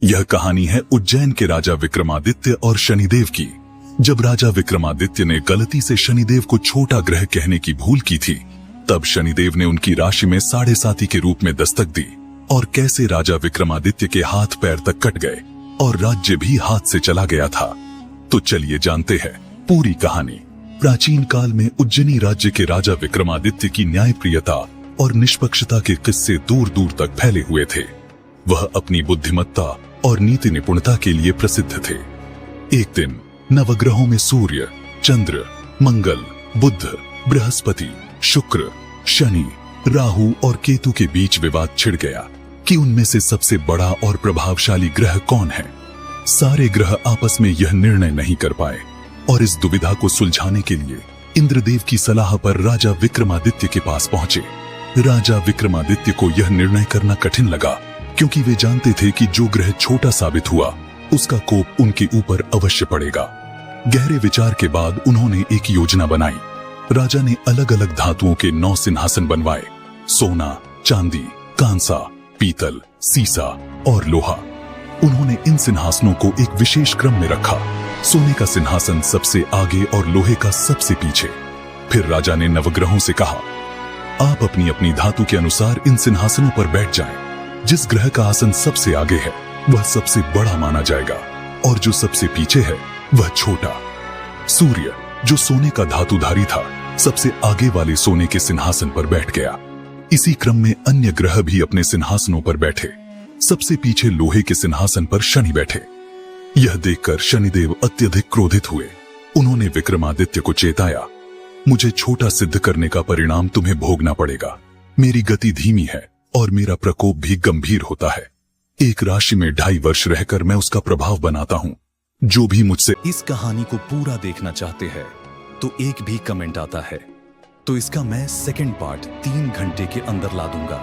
यह कहानी है उज्जैन के राजा विक्रमादित्य और शनिदेव की। जब राजा विक्रमादित्य ने गलती से शनिदेव को छोटा ग्रह कहने की भूल की थी, तब शनिदेव ने उनकी राशि में 7.5 के रूप में दस्तक दी और कैसे राजा विक्रमादित्य के हाथ पैर तक कट गए और राज्य भी हाथ से चला गया था। तो चलिए जानते हैं पूरी कहानी। प्राचीन काल में उज्जैनी राज्य के राजा विक्रमादित्य की न्यायप्रियता और निष्पक्षता के किस्से दूर दूर तक फैले हुए थे। वह अपनी बुद्धिमत्ता और नीति निपुणता के लिए प्रसिद्ध थे। एक दिन नवग्रहों में सूर्य, चंद्र, मंगल, बुध, बृहस्पति, शुक्र, शनि, राहु और केतु के बीच विवाद छिड़ गया कि उनमें से सबसे बड़ा और प्रभावशाली ग्रह कौन है। सारे ग्रह आपस में यह निर्णय नहीं कर पाए और इस दुविधा को सुलझाने के लिए इंद्रदेव की सलाह पर राजा विक्रमादित्य के पास पहुंचे। राजा विक्रमादित्य को यह निर्णय करना कठिन लगा, क्योंकि वे जानते थे कि जो ग्रह छोटा साबित हुआ उसका कोप उनके ऊपर अवश्य पड़ेगा। गहरे विचार के बाद उन्होंने एक योजना बनाई। राजा ने अलग अलग धातुओं के 9 सिंहासन बनवाए। सोना, चांदी, कांसा, पीतल, सीसा और लोहा। उन्होंने इन सिंहासनों को एक विशेष क्रम में रखा। सोने का सिंहासन सबसे आगे और लोहे का सबसे पीछे। फिर राजा ने नवग्रहों से कहा, आप अपनी अपनी धातु के अनुसार इन सिंहासनों पर बैठ जाएं। जिस ग्रह का आसन सबसे आगे है वह सबसे बड़ा माना जाएगा और जो सबसे पीछे है वह छोटा। सूर्य, जो सोने का धातुधारी था, सबसे आगे वाले सोने के सिंहासन पर बैठ गया। इसी क्रम में अन्य ग्रह भी अपने सिंहासनों पर बैठे। सबसे पीछे लोहे के सिंहासन पर शनि बैठे। यह देखकर शनिदेव अत्यधिक क्रोधित हुए। उन्होंने विक्रमादित्य को चेताया, मुझे छोटा सिद्ध करने का परिणाम तुम्हें भोगना पड़ेगा। मेरी गति धीमी है और मेरा प्रकोप भी गंभीर होता है। एक राशि में 2.5 वर्ष रहकर मैं उसका प्रभाव बनाता हूँ। जो भी मुझसे इस कहानी को पूरा देखना चाहते हैं तो एक भी कमेंट आता है तो इसका मैं सेकंड पार्ट 3 घंटे के अंदर ला दूंगा।